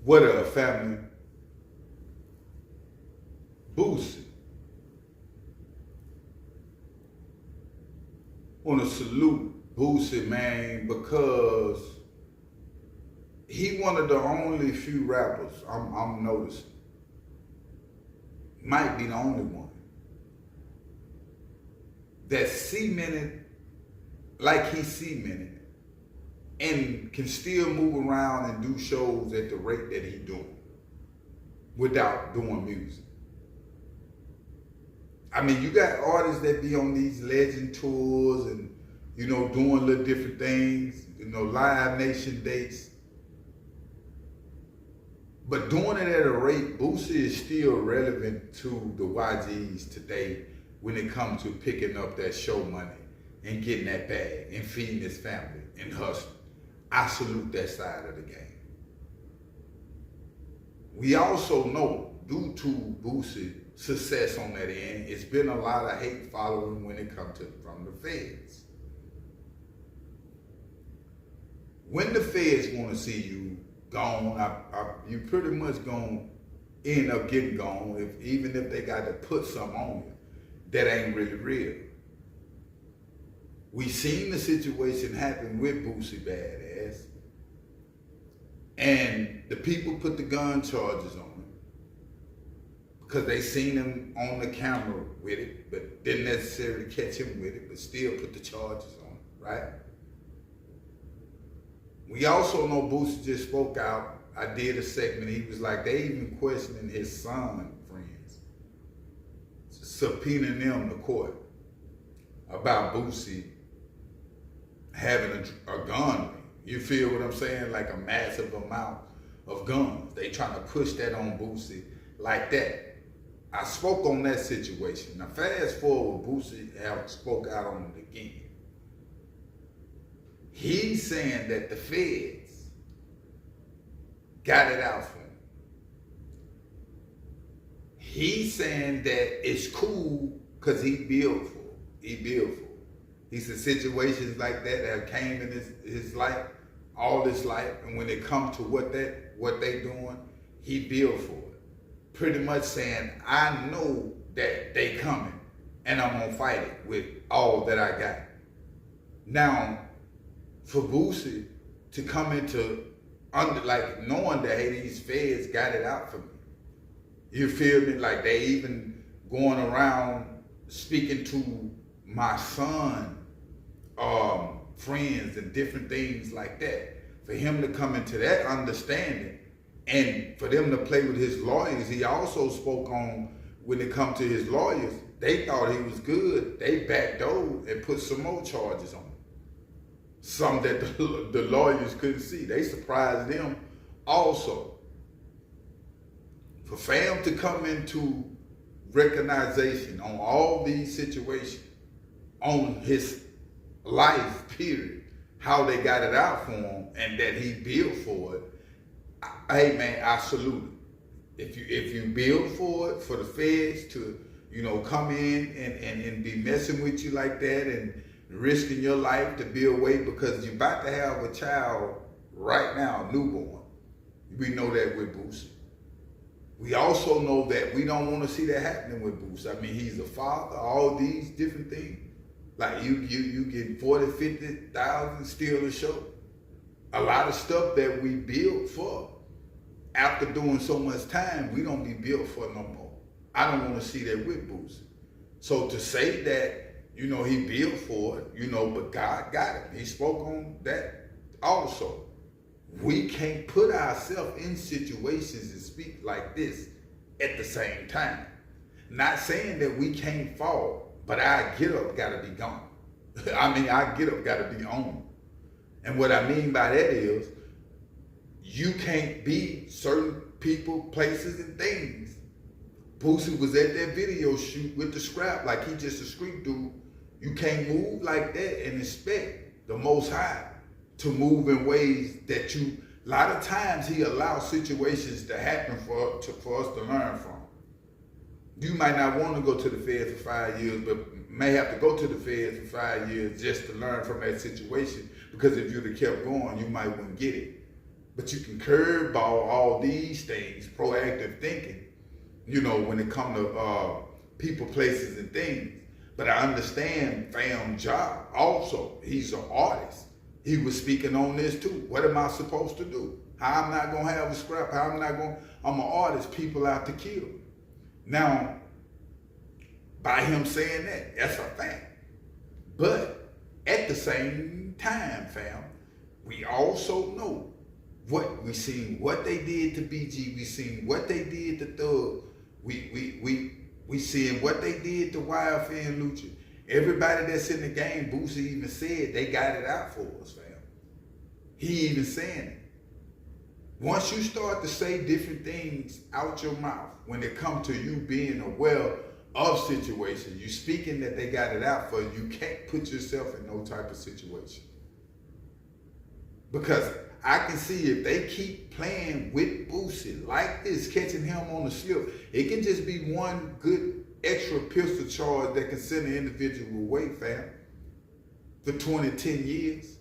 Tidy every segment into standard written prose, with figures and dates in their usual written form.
What a family. Boosie. Want to salute Boosie, man, because he one of the only few rappers I'm noticing. Might be the only one that cemented like he cemented and can still move around and do shows at the rate that he doing without doing music. I mean, you got artists that be on these legend tours and, doing little different things, Live Nation dates. But doing it at a rate, Boosie is still relevant to the YGs today when it comes to picking up that show money and getting that bag and feeding his family and hustling. I salute that side of the game. We also know, due to Boosie's success on that end, it's been a lot of hate following when it comes from the feds. When the feds want to see you gone, you pretty much gonna end up getting gone, even if they got to put something on you that ain't really real. We seen the situation happen with Boosie Badass, and the people put the gun charges on him because they seen him on the camera with it, but didn't necessarily catch him with it, but still put the charges on him, right? We also know Boosie just spoke out. I did a segment. He was like, they even questioning his son friends, subpoenaing them to court about Boosie having a gun. You feel what I'm saying? Like a massive amount of guns. They trying to push that on Boosie like that. I spoke on that situation. Now fast forward, Boosie have spoke out on it again. He's saying that the feds got it out for him. He's saying that it's cool because he built for it. He built for it. He said situations like that have came in his life, all his life, and when it comes to what they doing, he built for it. Pretty much saying, I know that they coming, and I'm gonna fight it with all that I got. Now, for Boosie to come into knowing that, hey, these feds got it out for me. You feel me? Like they even going around speaking to my son, friends and different things like that. For him to come into that understanding and for them to play with his lawyers, he also spoke on when it come to his lawyers, they thought he was good. They backdoored and put some more charges on him. Some that the lawyers couldn't see. They surprised them also. For fam to come into recognition on all these situations, on his life period, how they got it out for him and that he built for it, hey man, I salute it. If you build for it, for the feds to, come in and be messing with you like that and risking your life to be away because you're about to have a child right now, newborn. We know that with Boosie. We also know that we don't want to see that happening with Boosie. I mean, he's a father, all these different things. Like you get 40, 50,000 still a show. A lot of stuff that we built for, after doing so much time, we don't be built for no more. I don't want to see that with Boosie. So to say that, he built for it, but God got it. He spoke on that also. We can't put ourselves in situations and speak like this at the same time. Not saying that we can't fall, but our get up gotta be gone. I mean, our get up gotta be on. And what I mean by that is, you can't be certain people, places, and things. Boosie was at that video shoot with the scrap like he just a street dude. You can't move like that and expect the Most High to move in ways that a lot of times he allows situations to happen for us to learn from. You might not want to go to the feds for 5 years, but may have to go to the feds for 5 years just to learn from that situation, because if you'd have kept going, you might wouldn't get it. But you can curveball all these things, proactive thinking, when it comes to people, places, and things. But I understand Fam's job also. He's an artist. He was speaking on this too. What am I supposed to do? How I'm not gonna have a scrap? I'm an artist, people out to kill. Now, by him saying that, that's a fact. But at the same time, fam, we also know we seen what they did to BG, we seen what they did to Thug, we seeing what they did to YFN and Lucha. Everybody that's in the game, Boosie even said they got it out for us, fam. He even saying it. Once you start to say different things out your mouth, when it comes to you being aware of situations, you speaking that they got it out for you, you can't put yourself in no type of situation. Because I can see if they keep playing with Boosie like this, catching him on the slip, it can just be one good extra pistol charge that can send an individual away, fam, for 10 years.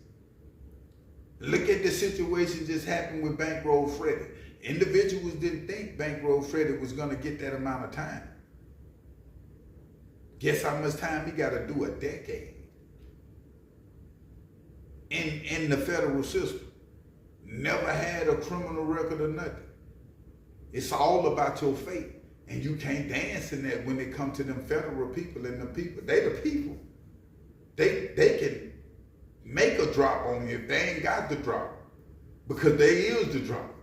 Look at the situation just happened with Bankroll Freddie. Individuals didn't think Bankroll Freddie was gonna get that amount of time. Guess how much time he gotta do? A decade. In the federal system. Never had a criminal record or nothing. It's all about your fate. And you can't dance in that when it comes to them federal people and the people. They the people. They can make a drop on you if they ain't got the drop. Because they is the drop.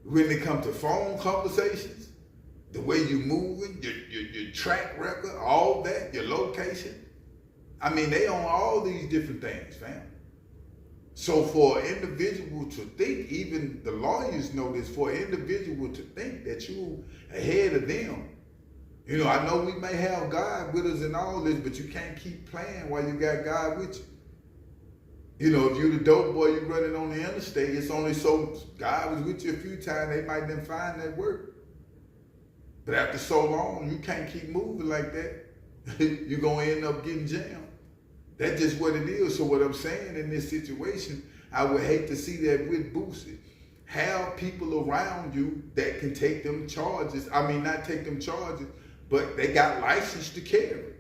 When it comes to phone conversations, the way you moving, your track record, all that, your location. I mean, they own all these different things, fam. So for an individual to think, even the lawyers know this, for an individual to think that you ahead of them, I know we may have God with us and all this, but you can't keep playing while you got God with you. If you're the dope boy, you running on the interstate, it's only so God was with you a few times, they might then find that work. But after so long, you can't keep moving like that. You're going to end up getting jammed. That's just what it is. So what I'm saying in this situation, I would hate to see that with Boosie. Have people around you that can take them charges. I mean, not take them charges, but they got license to carry.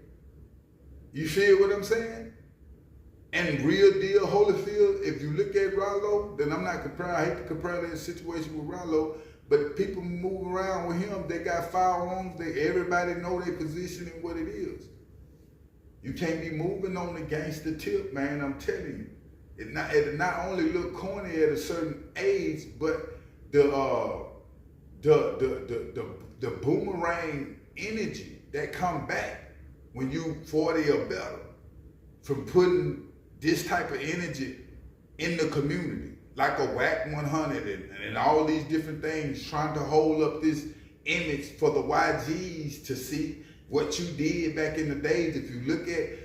You feel what I'm saying? And real deal Holyfield, if you look at Rollo, then I'm not comparing, I hate to compare that situation with Rollo, but people move around with him, they got firearms, everybody know their position and what it is. You can't be moving on the gangster tip, man, I'm telling you. It not only look corny at a certain age, but the boomerang energy that come back when you 40 or better from putting this type of energy in the community, like a whack 100 and all these different things, trying to hold up this image for the YGs to see what you did back in the days. If you look at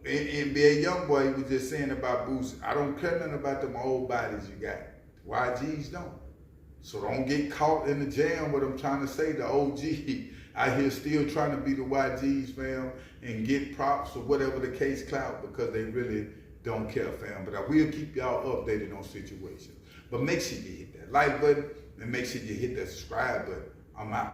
NBA Youngboy was just saying about Boosie, I don't care nothing about them old bodies you got. YGs don't. So don't get caught in the jam. What I'm trying to say, the OG out here still trying to be the YGs, fam, and get props or whatever the case clout, because they really don't care, fam. But I will keep y'all updated on situations. But make sure you hit that like button and make sure you hit that subscribe button. I'm out.